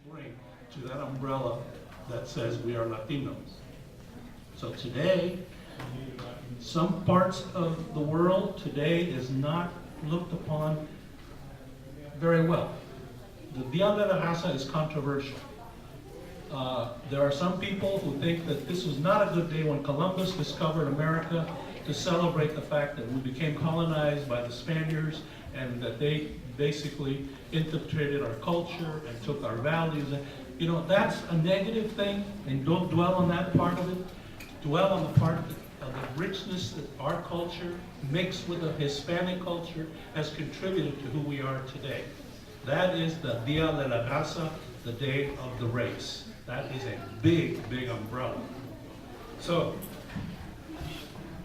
bring to that umbrella that says we are Latinos. So today, some parts of the world today is not looked upon very well. The Dia de la Raza is controversial. There are some people who think that this was not a good day when Columbus discovered America to celebrate the fact that we became colonized by the Spaniards and that they basically infiltrated our culture and took our values. You know, that's a negative thing, and don't dwell on that part of it. Dwell on the part of the richness that our culture mixed with the Hispanic culture has contributed to who we are today. That is the Dia de la Raza, the day of the race. That is a big, big umbrella. So,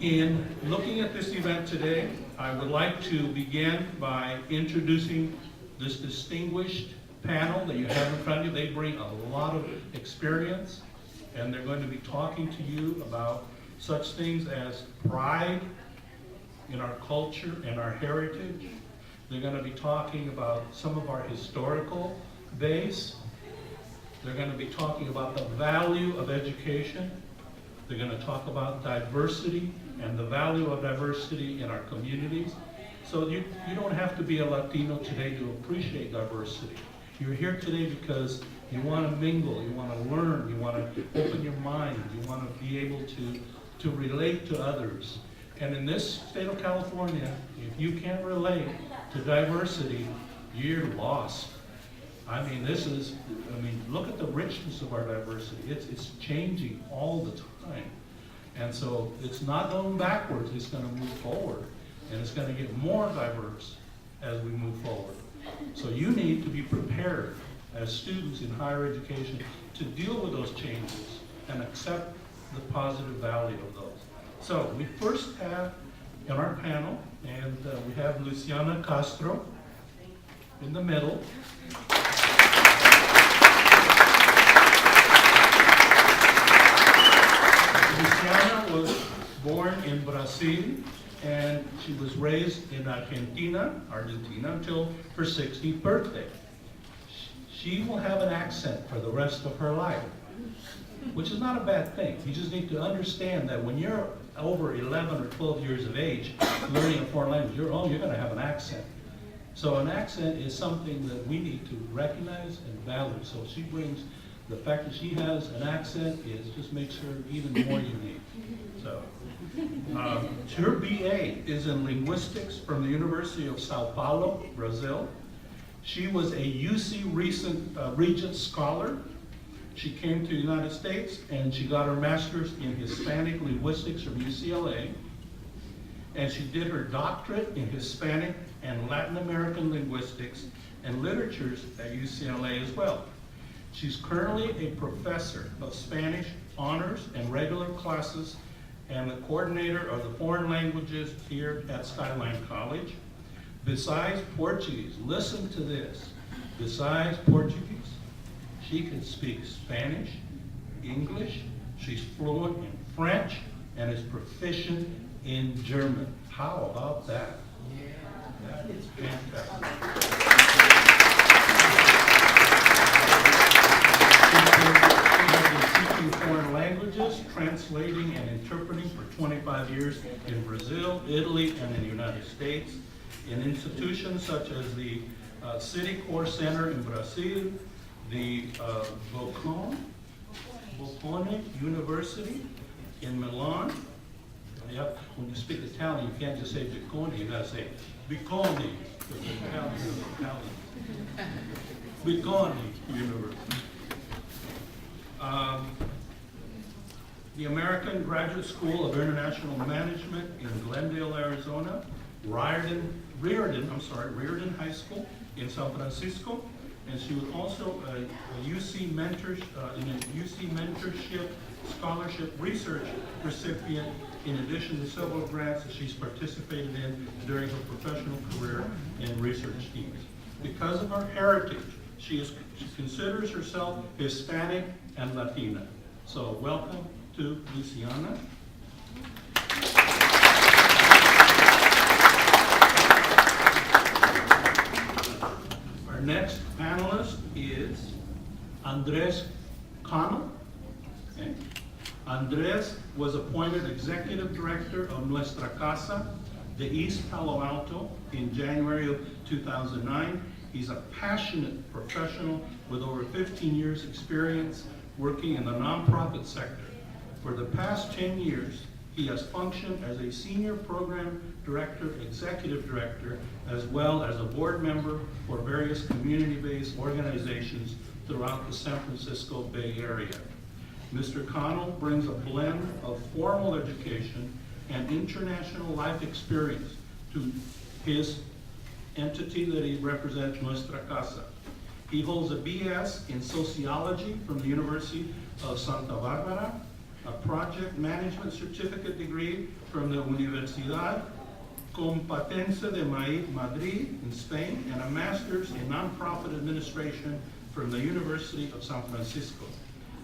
in looking at this event today, I would like to begin by introducing this distinguished panel that you have in front of you. They bring a lot of experience, and they're going to be talking to you about such things as pride in our culture and our heritage. They're going to be talking about some of our historical base. They're going to be talking about the value of education. They're going to talk about diversity and the value of diversity in our communities. So you don't have to be a Latino today to appreciate diversity. You're here today because you want to mingle, you want to learn, you want to open your mind, you want to be able to relate to others. And in this state of California, if you can't relate to diversity, you're lost. I mean, look at the richness of our diversity. It's changing all the time. And so it's not going backwards, it's going to move forward. And it's going to get more diverse as we move forward. So you need to be prepared as students in higher education to deal with those changes and accept the positive value of those. So we first have in our panel, and we have Luciana Castro in the middle. Luciana was born in Brazil, and she was raised in Argentina until her 60th birthday. She will have an accent for the rest of her life, which is not a bad thing. You just need to understand that when you're over 11 or 12 years of age, learning a foreign language, you're going to have an accent. So an accent is something that we need to recognize and value. So she brings, the fact that she has an accent just makes her even more unique. So, her BA is in linguistics from the University of Sao Paulo, Brazil. She was a UC Regent Scholar. She came to the United States and she got her master's in Hispanic linguistics from UCLA. And she did her doctorate in Hispanic and Latin American linguistics and literatures at UCLA as well. She's currently a professor of Spanish honors and regular classes and the coordinator of the foreign languages here at Skyline College. Besides Portuguese, listen to this, besides Portuguese, she can speak Spanish, English, she's fluent in French, and is proficient in German. How about that? Yeah. That is fantastic. Foreign languages, translating and interpreting for 25 years in Brazil, Italy, and in the United States, in institutions such as the City Core Center in Brazil, the Bocconi University in Milan. Yep. When you speak Italian, you can't just say Bocconi, you gotta say Bocconi. Bocconi University. The American Graduate School of International Management in Glendale, Arizona, Riordan High School in San Francisco, and she was also a UC mentorship scholarship research recipient, in addition to several grants that she's participated in during her professional career in research teams. Because of her heritage, she considers herself Hispanic and Latina. So welcome to Luciana. Our next panelist is Andres Connell. Okay. Andres was appointed Executive Director of Nuestra Casa de East Palo Alto in January of 2009. He's a passionate professional with over 15 years experience working in the nonprofit sector. For the past 10 years, he has functioned as a Senior Program Director, Executive Director, as well as a board member for various community-based organizations throughout the San Francisco Bay Area. Mr. Connell brings a blend of formal education and international life experience to his entity that he represents, Nuestra Casa. He holds a BS in Sociology from the University of Santa Barbara, a Project Management Certificate degree from the Universidad Complutense de Madrid in Spain, and a Master's in Nonprofit Administration from the University of San Francisco.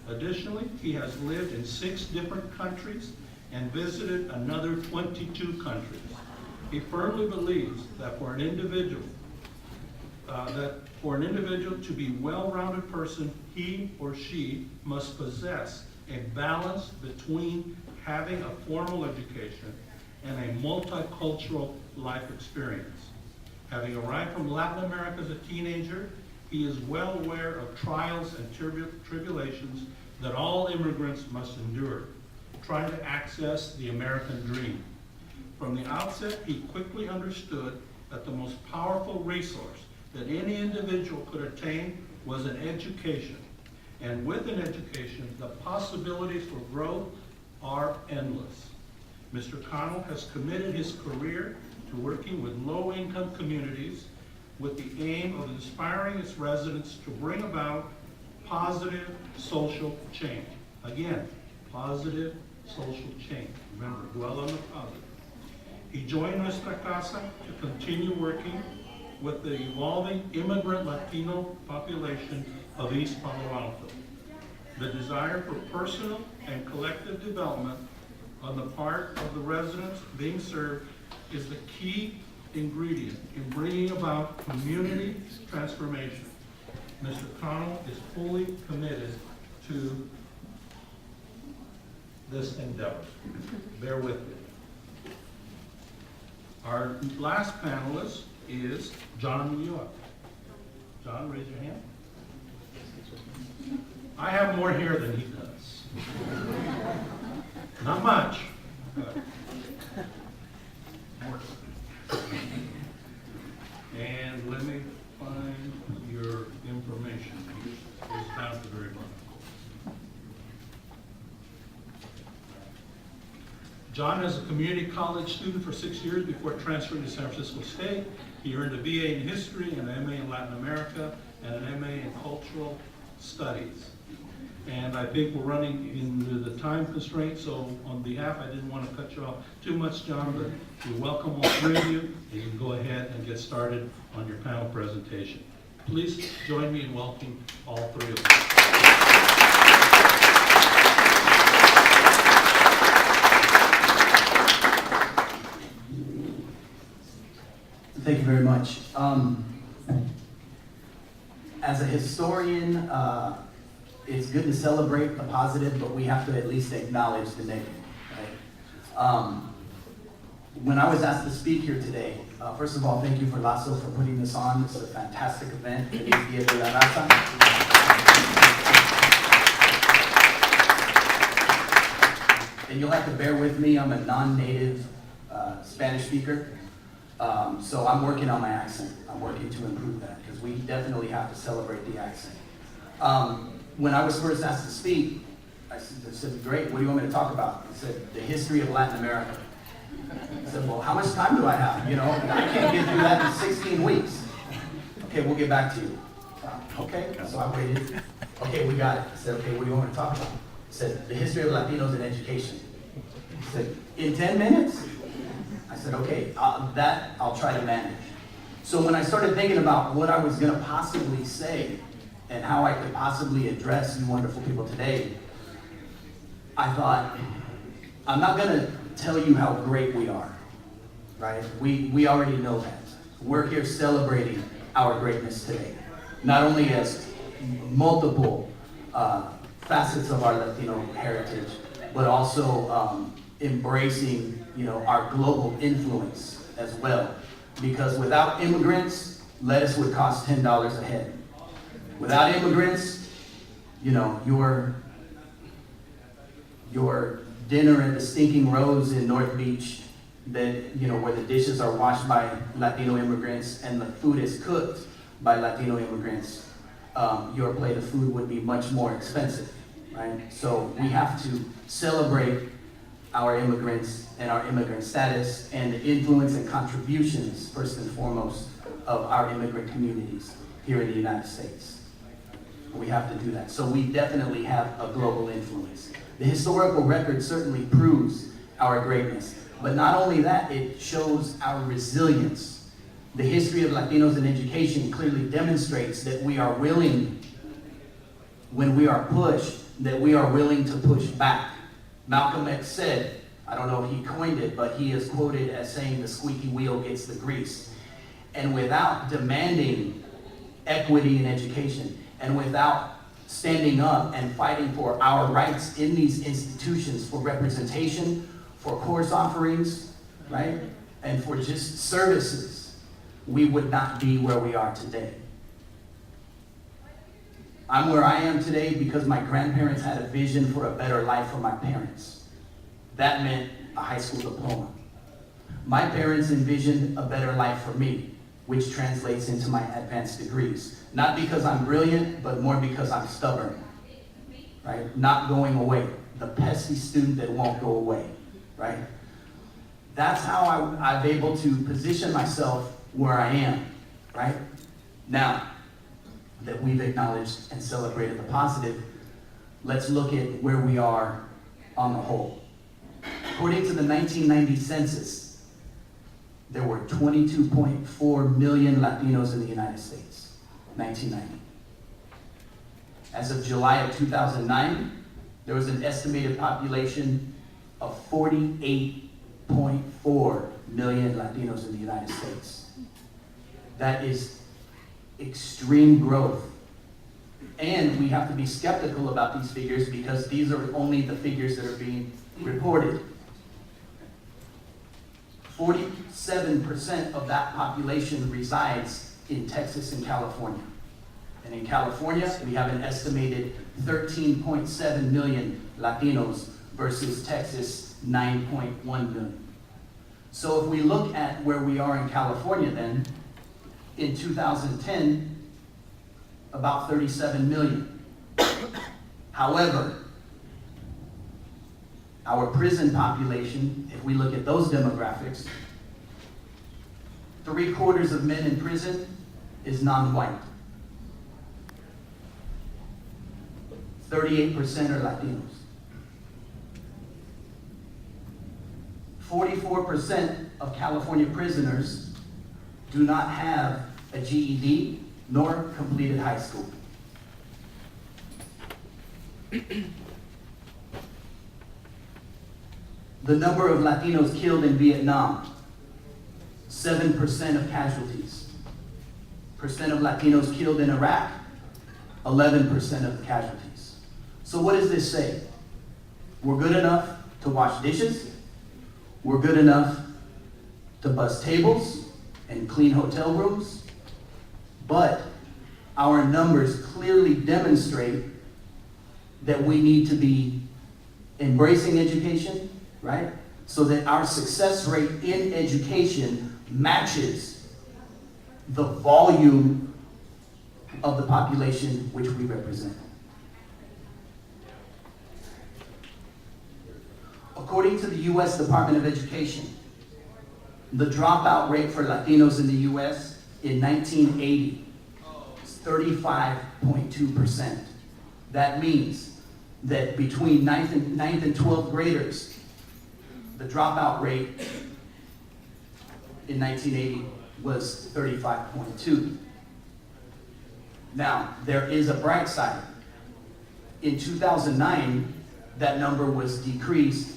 Additionally, he has lived in 6 different countries and visited another 22 countries. He firmly believes that for an individual to be a well-rounded person, he or she must possess a balance between having a formal education and a multicultural life experience. Having arrived from Latin America as a teenager, he is well aware of trials and tribulations that all immigrants must endure, trying to access the American dream. From the outset, he quickly understood that the most powerful resource that any individual could attain was an education. And with an education, the possibilities for growth are endless. Mr. Connell has committed his career to working with low-income communities with the aim of inspiring its residents to bring about positive social change. Again, positive social change. Remember, dwell on the positive. He joined Nuestra Casa to continue working with the evolving immigrant Latino population of East Palo Alto. The desire for personal and collective development on the part of the residents being served is the key ingredient in bringing about community transformation. Mr. Connell is fully committed to this endeavor. Bear with me. Our last panelist is John Ulloa. John, raise your hand. I have more hair than he does. Not much. But more. And let me find your information. It's down at the very bottom. John is a community college student for 6 years before transferring to San Francisco State. He earned a BA in history and an MA in Latin America and an MA in cultural studies. And I think we're running into the time constraint, so on behalf, I didn't want to cut you off too much, John, but we welcome all 3 of you, and you can go ahead and get started on your panel presentation. Please join me in welcoming all 3 of you. Thank you very much. As a historian, it's good to celebrate the positive, but we have to at least acknowledge the negative. Right? When I was asked to speak here today, first of all, thank you for Lazo for putting this on. This is a fantastic event. Feliz Día de la Raza. And you'll have to bear with me. I'm a non-native Spanish speaker. So I'm working on my accent. I'm working to improve that because we definitely have to celebrate the accent. When I was first asked to speak, I said, great, what do you want me to talk about? He said, the history of Latin America. I said, well, how much time do I have? You know, I can't get through that in 16 weeks. Okay, we'll get back to you. Okay, so I waited. Okay, we got it. I said, okay, what do you want me to talk about? He said, the history of Latinos in education. He said, in 10 minutes? I said, okay, that I'll try to manage. So when I started thinking about what I was going to possibly say and how I could possibly address you wonderful people today, I thought, I'm not going to tell you how great we are, right? We already know that. We're here celebrating our greatness today, not only as multiple facets of our Latino heritage, but also embracing, our global influence as well. Because without immigrants, lettuce would cost $10 a head. Without immigrants, your dinner at the Stinking Rose in North Beach, that where the dishes are washed by Latino immigrants and the food is cooked by Latino immigrants, your plate of food would be much more expensive, right? So we have to celebrate our immigrants and our immigrant status and the influence and contributions, first and foremost, of our immigrant communities here in the United States. We have to do that. So we definitely have a global influence. The historical record certainly proves our greatness, but not only that, it shows our resilience. The history of Latinos in education clearly demonstrates that we are willing, when we are pushed, that we are willing to push back. Malcolm X said, I don't know if he coined it, but he is quoted as saying the squeaky wheel gets the grease. And without demanding equity in education, and without standing up and fighting for our rights in these institutions, for representation, for course offerings, right? And for just services, we would not be where we are today. I'm where I am today because my grandparents had a vision for a better life for my parents. That meant a high school diploma. My parents envisioned a better life for me, which translates into my advanced degrees. Not because I'm brilliant, but more because I'm stubborn, right? Not going away. The pesky student that won't go away, right? That's how I'm able to position myself where I am, right? Now that we've acknowledged and celebrated the positive, let's look at where we are on the whole. According to the 1990 census, there were 22.4 million Latinos in the United States, 1990. As of July of 2009, there was an estimated population of 48.4 million Latinos in the United States. That is extreme growth. And we have to be skeptical about these figures because these are only the figures that are being reported. 47% of that population resides in Texas and California. And in California, we have an estimated 13.7 million Latinos versus Texas, 9.1 million. So if we look at where we are in California then, in 2010, about 37 million. However, our prison population, if we look at those demographics, 3/4 of men in prison is non-white. 38% are Latinos. 44% of California prisoners do not have a GED nor completed high school. The number of Latinos killed in Vietnam, 7% of casualties. Percent of Latinos killed in Iraq, 11% of the casualties. So what does this say? We're good enough to wash dishes. We're good enough to bus tables and clean hotel rooms. But our numbers clearly demonstrate that we need to be embracing education, right? So that our success rate in education matches the volume of the population which we represent. According to the U.S. Department of Education, the dropout rate for Latinos in the U.S. in 1980 is 35.2%. That means that between 9th and 12th graders, the dropout rate in 1980 was 35.2. Now, there is a bright side. In 2009, that number was decreased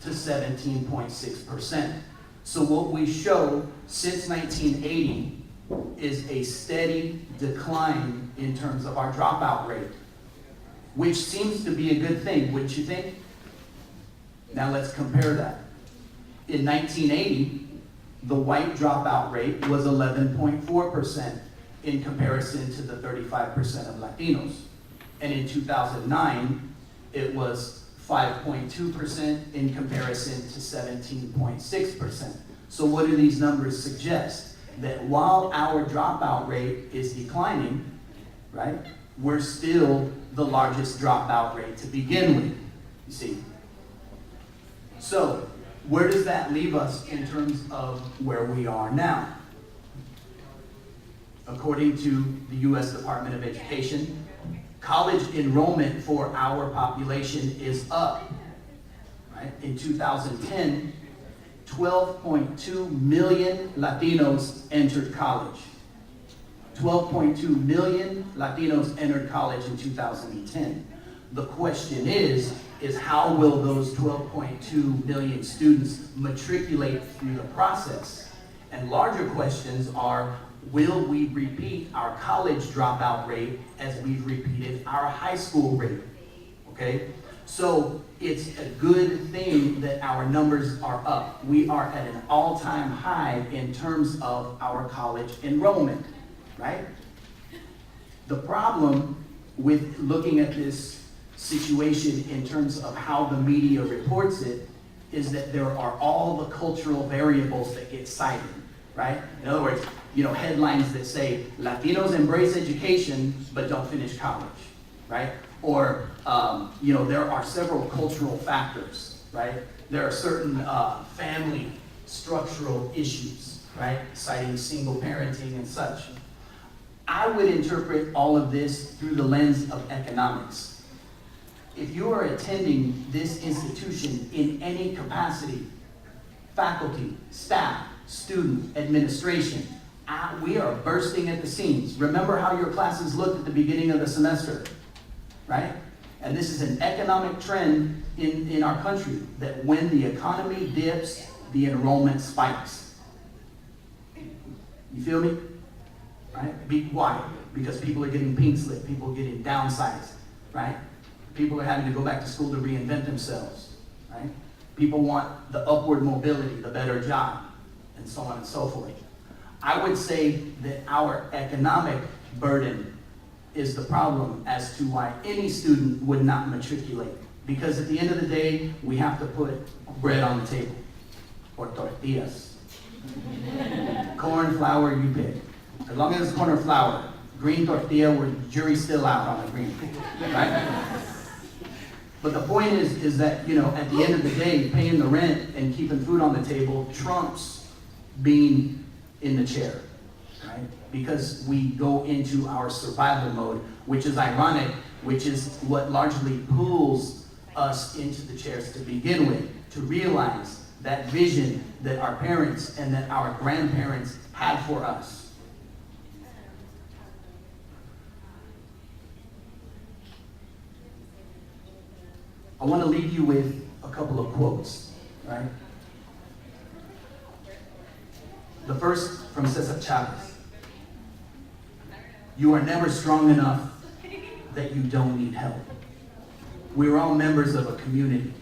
to 17.6%. So what we show since 1980 is a steady decline in terms of our dropout rate. which seems to be a good thing, wouldn't you think? Now let's compare that. In 1980, the white dropout rate was 11.4% in comparison to the 35% of Latinos. And in 2009, it was 5.2% in comparison to 17.6%. So what do these numbers suggest? That while our dropout rate is declining, right, we're still the largest dropout rate to begin with, you see. So where does that leave us in terms of where we are now? According to the U.S. Department of Education, college enrollment for our population is up. Right? In 2010, 12.2 million Latinos entered college. 12.2 million Latinos entered college in 2010. The question is how will those 12.2 million students matriculate through the process? And larger questions are, will we repeat our college dropout rate as we've repeated our high school rate? Okay? So it's a good thing that our numbers are up. We are at an all-time high in terms of our college enrollment, right? The problem with looking at this situation in terms of how the media reports it is that there are all the cultural variables that get cited, right? In other words, headlines that say, Latinos embrace education but don't finish college, right? Or, there are several cultural factors, right? There are certain family structural issues, right? Citing single parenting and such. I would interpret all of this through the lens of economics. If you are attending this institution in any capacity, faculty, staff, student, administration, we are bursting at the seams. Remember how your classes looked at the beginning of the semester, right? And this is an economic trend in our country, that when the economy dips, the enrollment spikes. You feel me? Right? Why? Because people are getting pink slipped, people are getting downsized, right? People are having to go back to school to reinvent themselves, right? People want the upward mobility, the better job, and so on and so forth. I would say that our economic burden is the problem as to why any student would not matriculate. Because at the end of the day, we have to put bread on the table, or tortillas. Corn, flour, you pick. As long as it's corn or flour, green tortilla, jury's still out on the green, right? But the point is that, at the end of the day, paying the rent and keeping food on the table trumps being in the chair, right? Because we go into our survival mode, which is ironic, which is what largely pulls us into the chairs to begin with, to realize that vision that our parents and that our grandparents had for us. I want to leave you with a couple of quotes, right? The first from Cesar Chavez. You are never strong enough that you don't need help. We're all members of a community.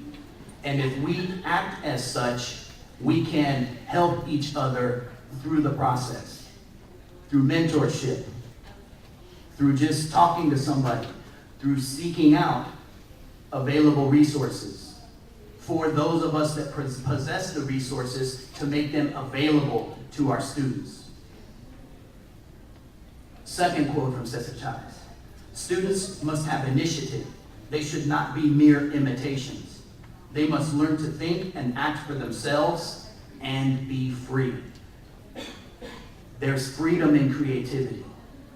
And if we act as such, we can help each other through the process, through mentorship, through just talking to somebody, through seeking out available resources, for those of us that possess the resources to make them available to our students. Second quote from Cesar Chavez. Students must have initiative. They should not be mere imitations. They must learn to think and act for themselves and be free. There's freedom in creativity.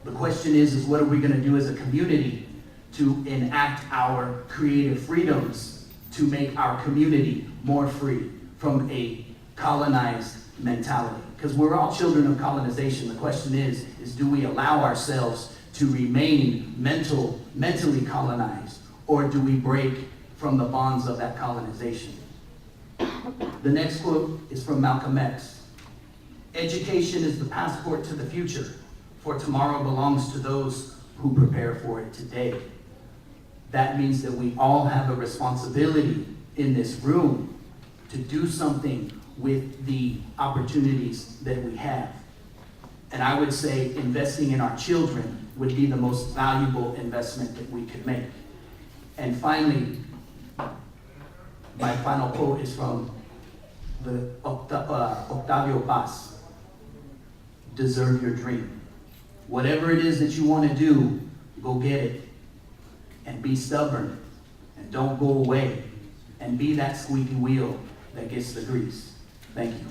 The question is what are we going to do as a community to enact our creative freedoms to make our community more free from a colonized mentality? Because we're all children of colonization. The question is do we allow ourselves to remain mentally colonized, or do we break from the bonds of that colonization? The next quote is from Malcolm X. Education is the passport to the future, for tomorrow belongs to those who prepare for it today. that means that we all have a responsibility in this room to do something with the opportunities that we have. And I would say investing in our children would be the most valuable investment that we could make. And finally, my final quote is from the Octavio Paz. Deserve your dream. Whatever it is that you want to do, go get it. And be stubborn. And don't go away. And be that squeaky wheel that gets the grease. Thank you.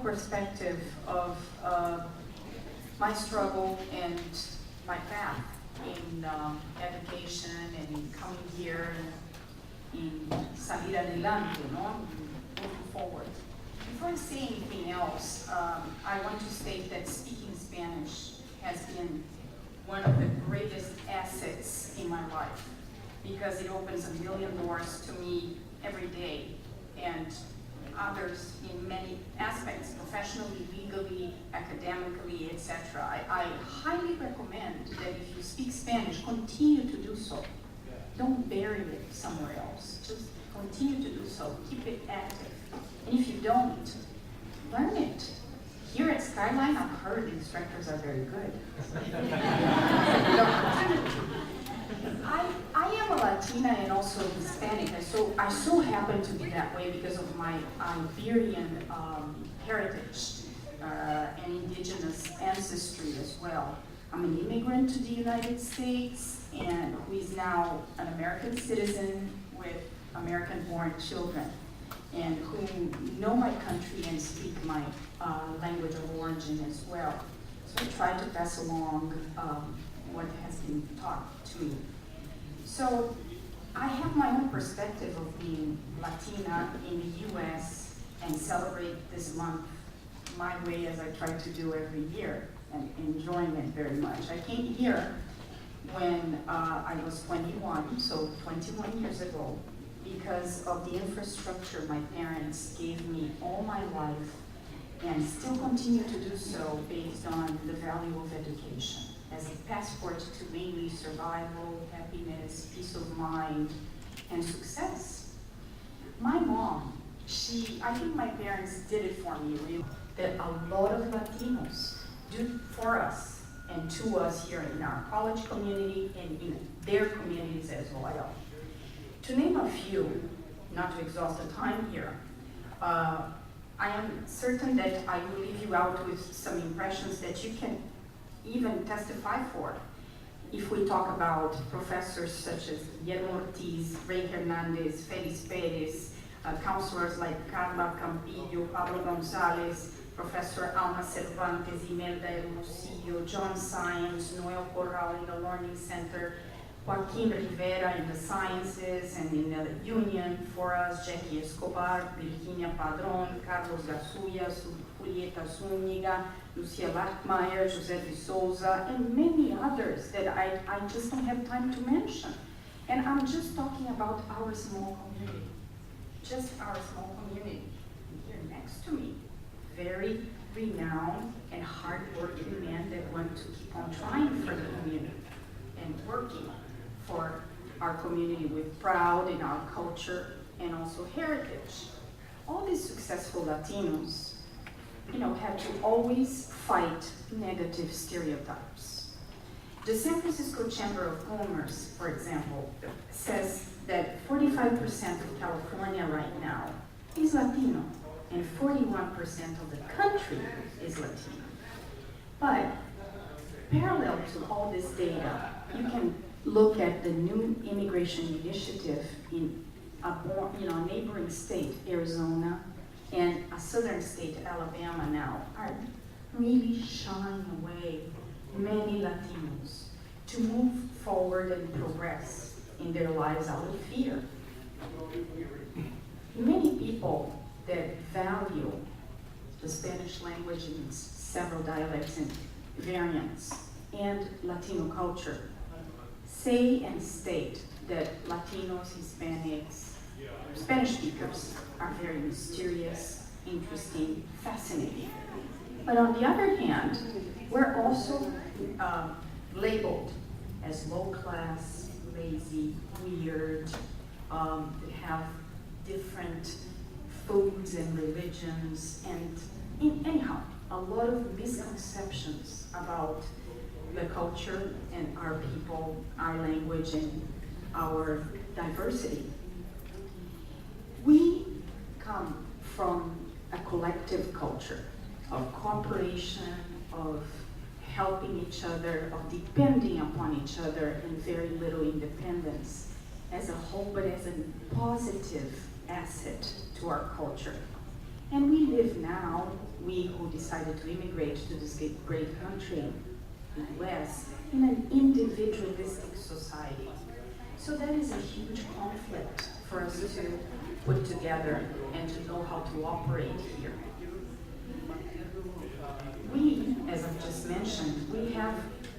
Perspective of my struggle and my path in education and in coming here and in salir adelante, no? Moving forward. Before I say anything else, I want to state that speaking Spanish has been one of the greatest assets in my life because it opens a million doors to me every day and others in many aspects, professionally, legally, academically, etc. I highly recommend that if you speak Spanish, continue to do so. Don't bury it somewhere else. Just continue to do so. Keep it active. And if you don't, learn it. Here at Skyline, I've heard the instructors are very good. I am a Latina and also Hispanic, and so I so happen to be that way because of my Iberian heritage and indigenous ancestry as well. I'm an immigrant to the United States and who is now an American citizen with American-born children and who know my country and speak my language of origin as well. So I try to pass along what has been taught to me. So I have my own perspective of being Latina in the US and celebrate this month my way as I try to do every year and enjoying it very much. I came here when I was 21, so 21 years ago, because of the infrastructure my parents gave me all my life and still continue to do so based on the value of education as a passport to mainly survival, happiness, peace of mind, and success. My mom, I think my parents did it for me, really, that a lot of Latinos do for us and to us here in our college community and in their communities as well. To name a few, not to exhaust the time here, I am certain that I will leave you out with some impressions that you can even testify for. If we talk about professors such as Guillermo Ortiz, Ray Hernandez, Feliz Perez, counselors like Carla Campillo, Pablo Gonzalez, Professor Alma Cervantes, Imelda Hermosillo, John Science, Noel Corral in the Learning Center, Joaquin Rivera in the Sciences and in the Union for us, Jackie Escobar, Virginia Padron, Carlos Garcia, Julieta Zúñiga, Lucia Lachmeyer, Jose de Souza, and many others that I just don't have time to mention. And I'm just talking about our small community, just our small community. Here next to me, very renowned and hardworking men that want to keep on trying for the community and working for our community with pride in our culture and also heritage. All these successful Latinos, have to always fight negative stereotypes. The San Francisco Chamber of Commerce, for example, says that 45% of California right now is Latino, and 41% of the country is Latino. But parallel to all this data, you can look at the new immigration initiative in a neighboring state, Arizona, and a southern state, Alabama now, are really shying away many Latinos to move forward and progress in their lives out of fear. Many people that value the Spanish language in its several dialects and variants and Latino culture say and state that Latinos, Hispanics, Spanish speakers are very mysterious, interesting, fascinating. But on the other hand, we're also labeled as low class, lazy, weird, have different foods and religions, and anyhow, a lot of misconceptions about the culture and our people, our language, and our diversity. We come from a collective culture of cooperation, of helping each other, of depending upon each other, and very little independence as a whole, but as a positive asset to our culture. And we live now, we who decided to immigrate to this great country, the US, in an individualistic society. So that is a huge conflict for us to put together and to know how to operate here. We, as I've just mentioned, we have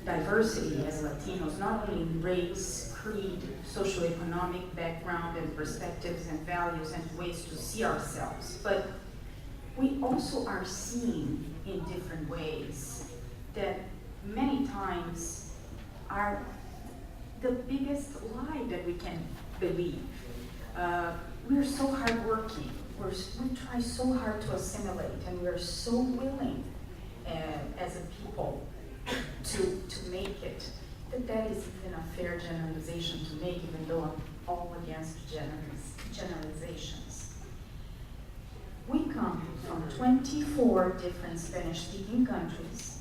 diversity as Latinos, not only in race, creed, socioeconomic background and perspectives and values and ways to see ourselves, but we also are seen in different ways that many times are the biggest lie that we can believe. We're so hardworking, we try so hard to assimilate, and we're so willing as a people to make it, that is even a fair generalization to make, even though I'm all against generalizations. We come from 24 different Spanish-speaking countries,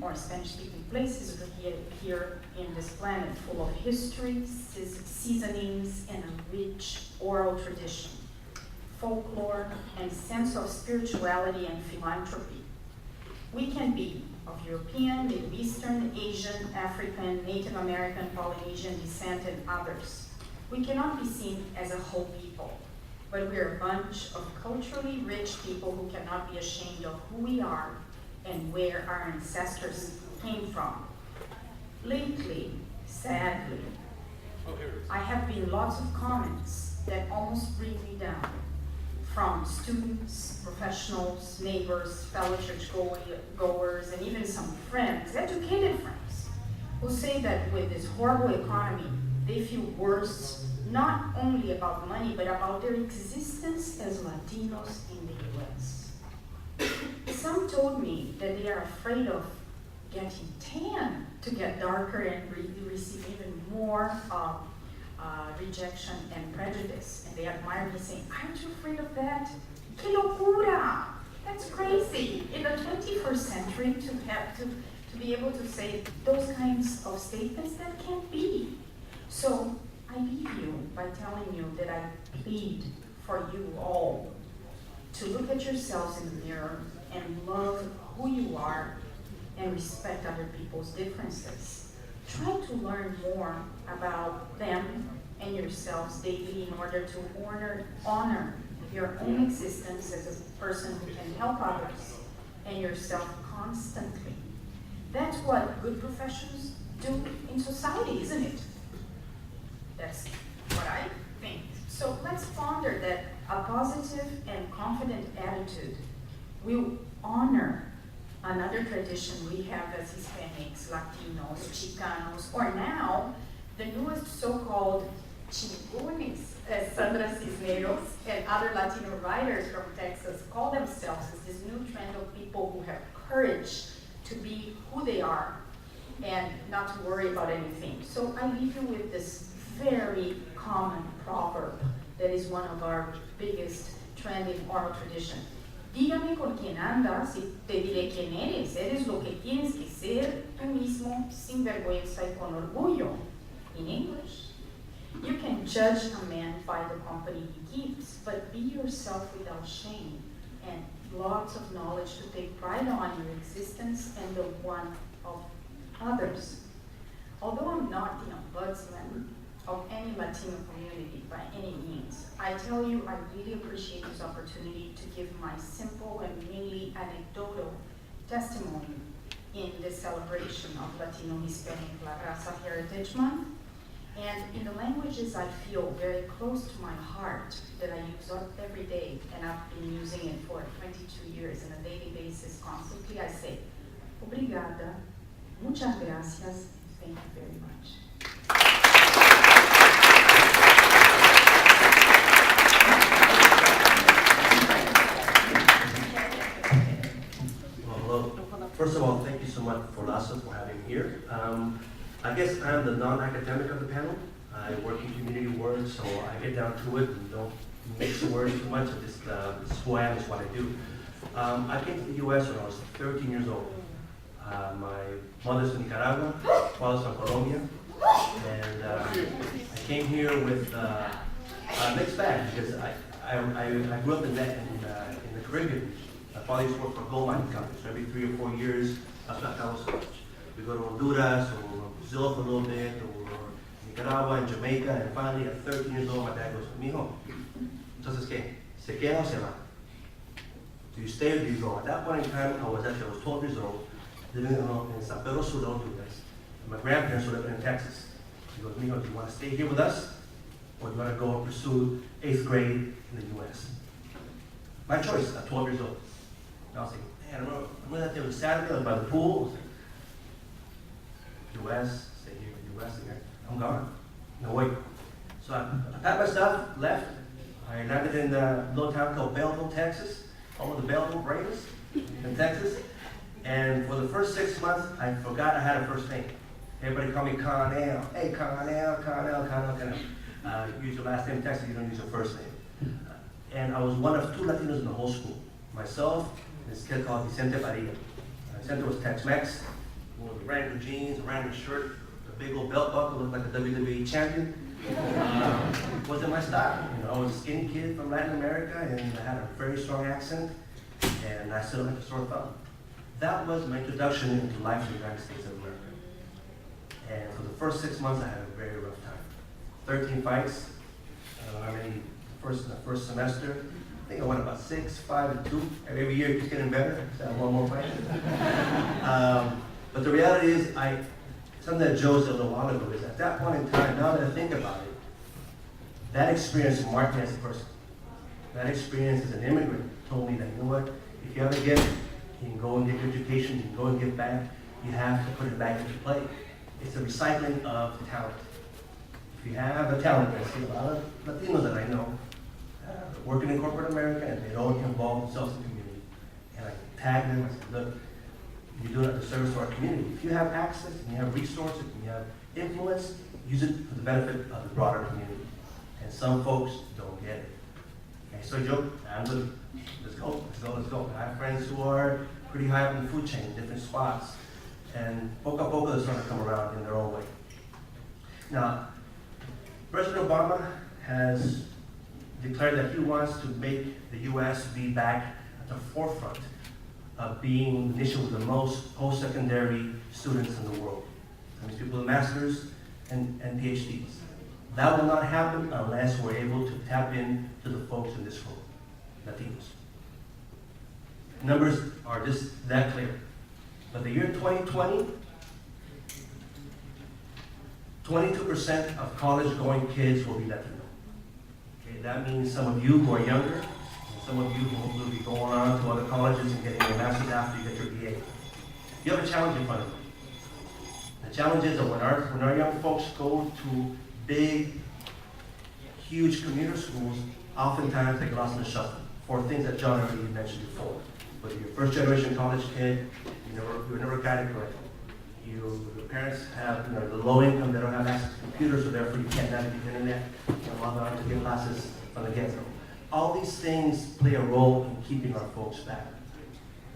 or Spanish-speaking places here in this planet, full of history, seasonings, and a rich oral tradition, folklore, and sense of spirituality and philanthropy. We can be of European, Middle Eastern, Asian, African, Native American, Polynesian descent, and others. We cannot be seen as a whole people, but we're a bunch of culturally rich people who cannot be ashamed of who we are and where our ancestors came from. Lately, sadly, I have been lots of comments that almost bring me down from students, professionals, neighbors, fellow churchgoers, and even some friends, educated friends, who say that with this horrible economy, they feel worse not only about money, but about their existence as Latinos in the US. Some told me that they are afraid of getting tan to get darker and receive even more rejection and prejudice. And they admire me saying, aren't you afraid of that? Que locura! That's crazy. In the 21st century to be able to say those kinds of statements, that can't be. So I leave you by telling you that I plead for you all to look at yourselves in the mirror and love who you are and respect other people's differences. Try to learn more about them and yourselves daily in order to honor your own existence as a person who can help others and yourself constantly. That's what good professions do in society, isn't it? That's what I think. So let's ponder that a positive and confident attitude will honor another tradition we have as Hispanics, Latinos, Chicanos, or now the newest so-called Chingones, as Sandra Cisneros and other Latino writers from Texas call themselves, as this new trend of people who have courage to be who they are and not to worry about anything. So I leave you with this very common proverb that is one of our biggest trend in oral tradition. Dígame con quién andas y te diré quién eres. Eres lo que tienes que ser tú mismo, sin vergüenza y con orgullo. In English, you can judge a man by the company he keeps, but be yourself without shame and lots of knowledge to take pride on your existence and the one of others. Although I'm not the ombudsman, of any Latino community by any means. I tell you, I really appreciate this opportunity to give my simple and mainly anecdotal testimony in this celebration of Latino Hispanic La Raza Heritage Month. And in the languages I feel very close to my heart, that I use every day, and I've been using it for 22 years on a daily basis constantly, I say, obrigada, muchas gracias, thank you very much. Well, hello. First of all, thank you so much for Raza for having me here. I guess I'm the non-academic of the panel. I work in community work, so I get down to it and don't mix the words too much. I just, this is who I am, is what I do. I came to the U.S. when I was 13 years old. My mother's from Nicaragua, father's from Colombia, and I came here with a mixed bag because I grew up in the Caribbean. My father used to work for a gold mining company, so every 3 or 4 years, that's what I was so much. We go to Honduras or Brazil for a little bit, or Nicaragua and Jamaica, and finally at 13 years old, my dad goes, mijo, entonces qué? ¿Se queda o se va? Do you stay or do you go? At that point in time, I was 12 years old, living in San Pedro Sula, Honduras. And my grandparents were living in Texas. He goes, mijo, do you want to stay here with us, or do you want to go and pursue 8th grade in the U.S.? My choice at 12 years old. And I was thinking, man, I remember that day was Saturday, I was by the pool. I was like, U.S., stay here, U.S., here. I'm gone. No way. So I packed my stuff, left. I landed in a little town called Belleville, Texas, home of the Belleville Braves in Texas. And for the first 6 months, I forgot I had a first name. Everybody called me Connell. Hey, Connell. Use your last name in Texas, you don't use your first name. And I was one of 2 Latinos in the whole school. Myself, and this kid called Vicente Padilla. Vicente was Tex-Mex. Wore the Wrangler jeans, a Wrangler shirt, a big old belt buckle, looked like a WWE champion. Wasn't my style. You know, I was a skinny kid from Latin America, and I had a very strong accent, and I still like a sore thumb. That was my introduction into life in the United States of America. And for the first 6 months, I had a very rough time. 13 fights. I mean, in the first semester, I think I won about 6, 5, and 2. Every year it keeps getting better. So I had one more fight. But the reality is, something that Joe said a little while ago is at that point in time, now that I think about it, that experience marked me as a person. That experience as an immigrant told me that, you know what, if you have a gift, you can go and get your education, you can go and give back, you have to put it back into play. It's a recycling of talent. If you have a talent, I see a lot of Latinos that I know working in corporate America, and they don't involve themselves in the community. And I tag them, I say, look, you're doing it to service to our community. If you have access, and you have resources, and you have influence, use it for the benefit of the broader community. And some folks don't get it. Okay, so Joe, let's go. I have friends who are pretty high up in the food chain, different spots. And poco a poco, they're starting to come around in their own way. Now, President Obama has declared that he wants to make the U.S. be back at the forefront of being the nation with the most post-secondary students in the world. That means people with masters and PhDs. That will not happen unless we're able to tap into the folks in this room, Latinos. Numbers are just that clear. But the year 2020, 22% of college-going kids will be Latino. Okay, that means some of you who are younger, and some of you who will be going on to other colleges and getting your master's after you get your BA. You have a challenge in front of you. The challenge is that when our young folks go to big, huge commuter schools, oftentimes they get lost in the shuffle for things that John already mentioned before. Whether you're a first-generation college kid, you were never guided correctly. Your parents have the low income, they don't have access to computers, so therefore you can't navigate the internet, you can log on to get classes from the get-go. All these things play a role in keeping our folks back.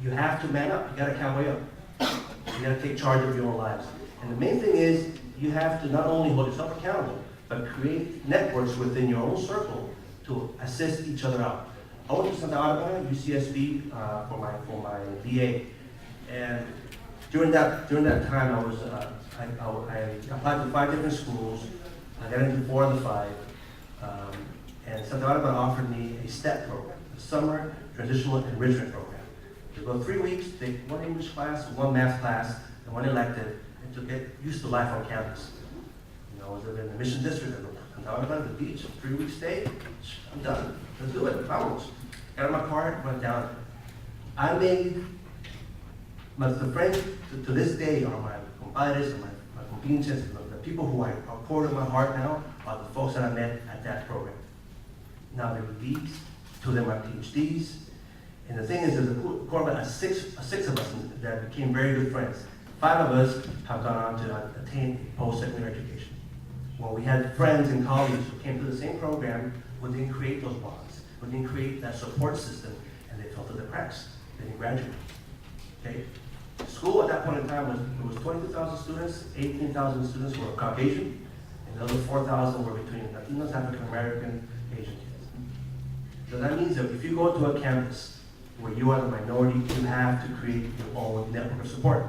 You have to man up, you gotta cowboy up. You gotta take charge of your own lives. And the main thing is, you have to not only hold yourself accountable, but create networks within your own circle to assist each other out. I went to Santa Barbara, UCSB, for my BA, and during that time, I applied to 5 different schools. I got into 4 of the 5, and Santa Barbara offered me a STEP program, a Summer Transitional Enrichment Program. To go 3 weeks, take 1 English class, 1 math class, and 1 elective, and to get used to life on campus. You know, I was in the Mission District, Santa Barbara, the beach, 3-week stay, I'm done. Let's do it, vamos. Got in my car, went down. I made, the friends to this day are my compadres, and my compinches, the people who are core to my heart now are the folks that I met at that program. Now they're leads, 2 of them are PhDs, and the thing is, there's a core of 6 of us that became very good friends. 5 of us have gone on to attain post-secondary education. Well, we had friends and colleagues who came to the same program, who didn't create those bonds, who didn't create that support system, and they fell through the cracks. They didn't graduate. Okay? School at that point in time was 22,000 students, 18,000 students were Caucasian, and the other 4,000 were between Latinos, African American, Asian kids. So that means that if you go to a campus where you are the minority, you have to create your own network of support.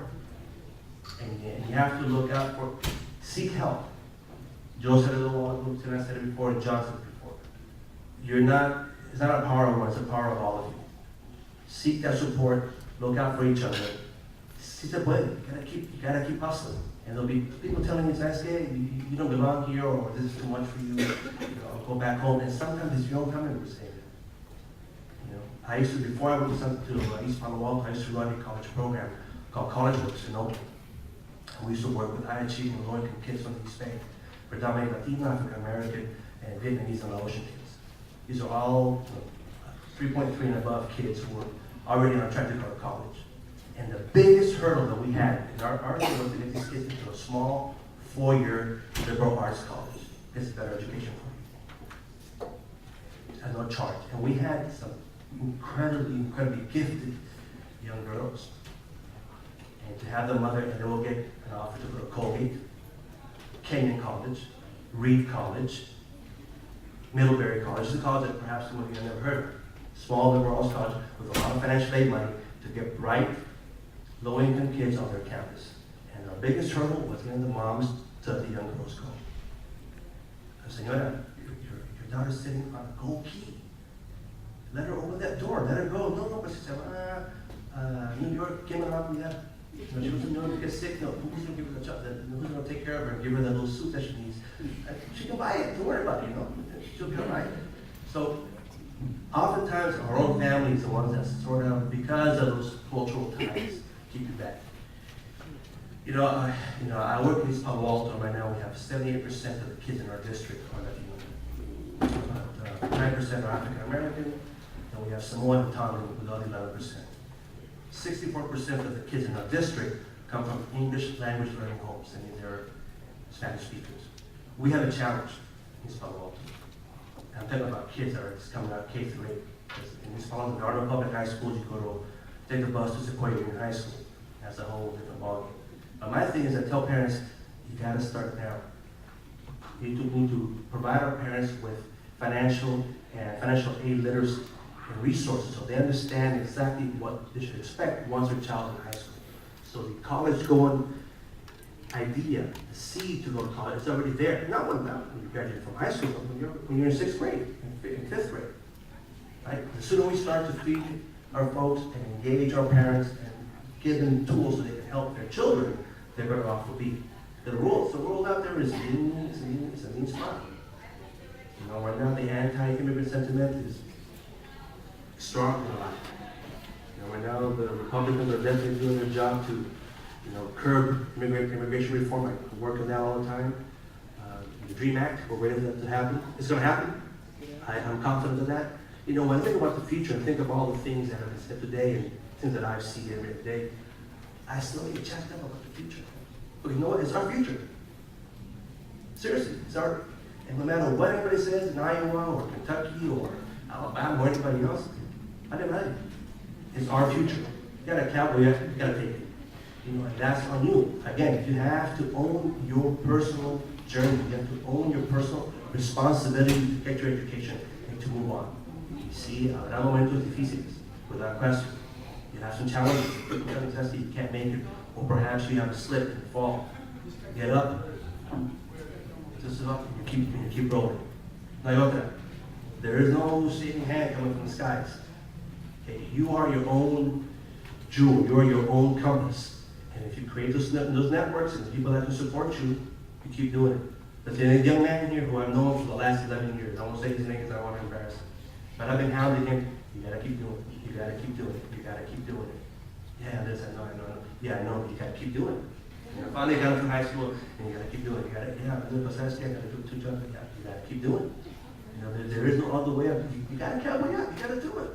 And you have to look out for, seek help. Joe said it a little while ago, Luciana said it before, and John said it before. It's not a power of one, it's a power of all of you. Seek that support, look out for each other. Si se puede, you gotta keep hustling. And there'll be people telling you, hey, you don't belong here, or this is too much for you, go back home. And sometimes it's your own family who's saying it. You know, I used to, before I went to East Palo Alto, I used to run a college program called College Works in Oakland. We used to work with high achieving low-income kids from the East Bay, predominantly Latino, African American, and Vietnamese and Laotian kids. These are all 3.3 and above kids who were already on track to go to college. And the biggest hurdle that we had in our goal was to get these kids into a small 4-year liberal arts college. It's a better education for you. At no charge. And we had some incredibly gifted young girls. And to have the mother, and they will get an offer to go to Colgate, Kenyon College, Reed College, Middlebury College. It's a college that perhaps some of you have never heard of. Small liberal arts college with a lot of financial aid money to get bright, low-income kids on their campus. And our biggest hurdle was getting the moms to the young girls go. Senora, your daughter's sitting on a gold key. Let her open that door, let her go. No, but she said, New York came around, we have, she was in New York, get sick, no, who's gonna give her the job, who's gonna take care of her and give her that little suit that she needs? She can buy it, don't worry about it, she'll be all right. So, oftentimes our own family is the ones that sort of, because of those cultural ties, keep you back. I work in East Palo Alto right now. We have 78% of the kids in our district are Latino. About 9% are African American, and we have Samoan and Tongan with the other 11%. 64% of the kids in our district come from English language learning homes, and they're Spanish speakers. We have a challenge in East Palo Alto. I'm talking about kids that are just coming out K through 8. In East Palo Alto, there are no public high schools. You go to take the bus to Sequoia Union High School. That's a whole different ballgame. But my thing is I tell parents, you gotta start now. We need to provide our parents with financial aid literacy and resources so they understand exactly what they should expect once their child is in high school. So the college going idea, the seed to go to college, it's already there. Not when you graduate from high school, but when you're in 6th grade, in 5th grade. Right? The sooner we start to feed our folks and engage our parents and give them tools so they can help their children, they're better off will be. The world out there is mean, it's a mean spot. Right now the anti-immigrant sentiment is strong in a lot. Right now the Republicans are definitely doing their job to, curb immigration reform. I work on that all the time. The DREAM Act, we're waiting for that to happen. It's going to happen. I'm confident of that. When I think about the future and think of all the things that have been said today and things that I see every day, I slowly get jacked up about the future. But you know what? It's our future. Seriously, it's our. And no matter what anybody says in Iowa or Kentucky or Alabama or anybody else, I didn't like it. It's our future. You gotta count, you gotta take it. And that's on you. Again, you have to own your personal journey. You have to own your personal responsibility to get your education and to move on. You see, habrá momentos difíciles, without question. You have some challenges. You can't make it, or perhaps you have to slip and fall. Get up. This is up, and you keep rolling. Now, otra. There is no saving hand coming from the skies. Okay, you are your own jewel. You are your own compass. And if you create those networks and the people that can support you, you keep doing it. There's a young man here who I've known for the last 11 years. I won't say his name because I don't want to embarrass him. But I've been hounding him. You gotta keep doing it. You gotta keep doing it. You gotta keep doing it. Yeah, this, I know. Yeah, I know. You gotta keep doing it. You know, finally got him from high school, and you gotta keep doing it. You gotta, yeah, I'm doing I gotta do 2 jumps. Yeah, you gotta keep doing it. You know, there is no other way up. You gotta count way up. You gotta do it.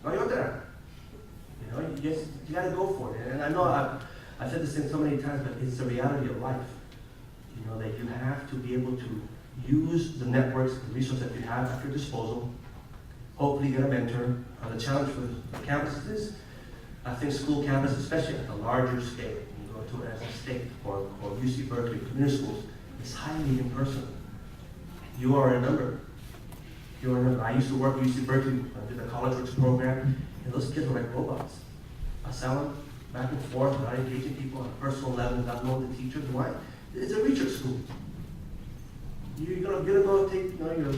No, you're there. You know, you gotta go for it. And I know I've said this thing so many times, but it's the reality of life. You know, that you have to be able to use the networks, the resources that you have at your disposal, hopefully get a mentor. The challenge for the campuses is, I think school campuses, especially at the larger scale, you go to it as a state or UC Berkeley, community schools, it's highly impersonal. You are a number. You are a number. I used to work at UC Berkeley, I did the College Works program, and those kids were like robots. I saw them back and forth without engaging people on a personal level, not knowing the teachers. Why? It's a research school. You're gonna go take your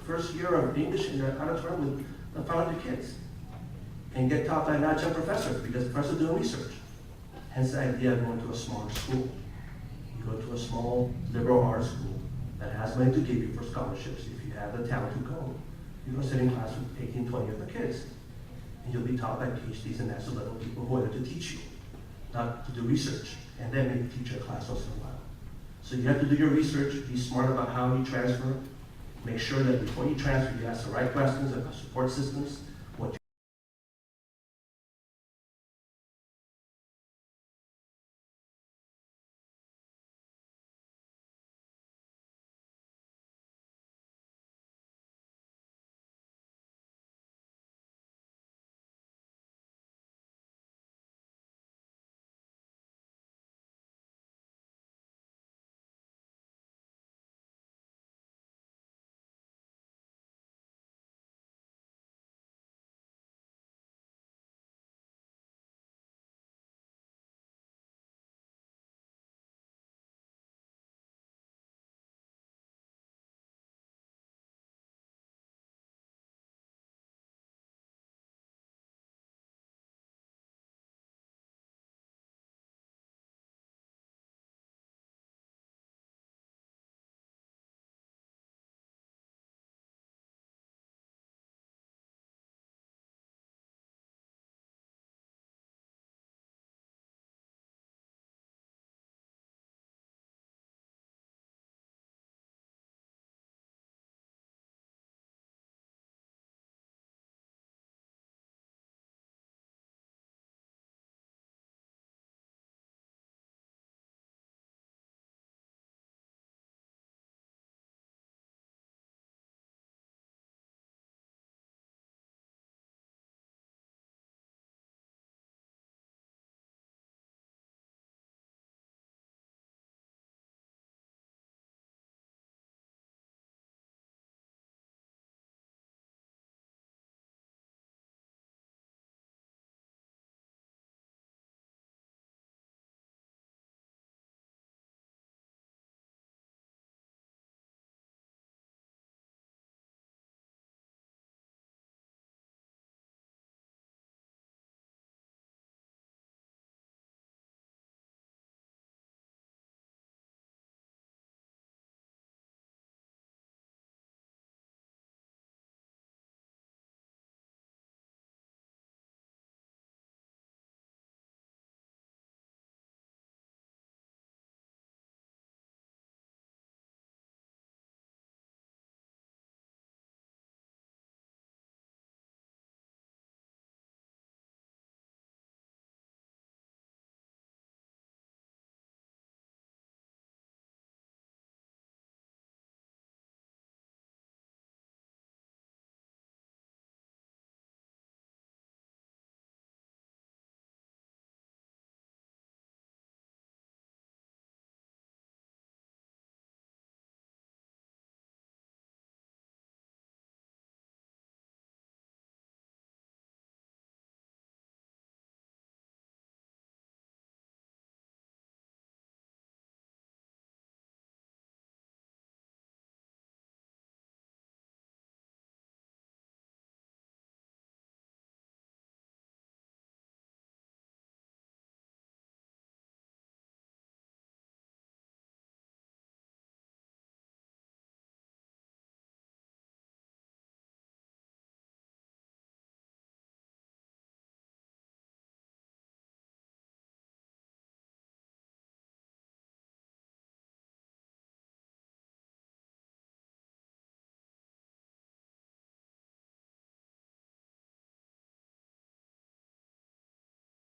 first year of English in your auditorium with the 500 kids and get taught by not-young professors because the professor's doing research. Hence the idea of going to a smaller school. You go to a small liberal arts school that has money to give you for scholarships if you have the talent to go. You're going to sit in class with 18, 20 other kids. And you'll be taught by PhDs and master level people who are there to teach you, not to do research, and then maybe teach your class once in a while. So you have to do your research, be smart about how you transfer, make sure that before you transfer, you ask the right questions about support systems,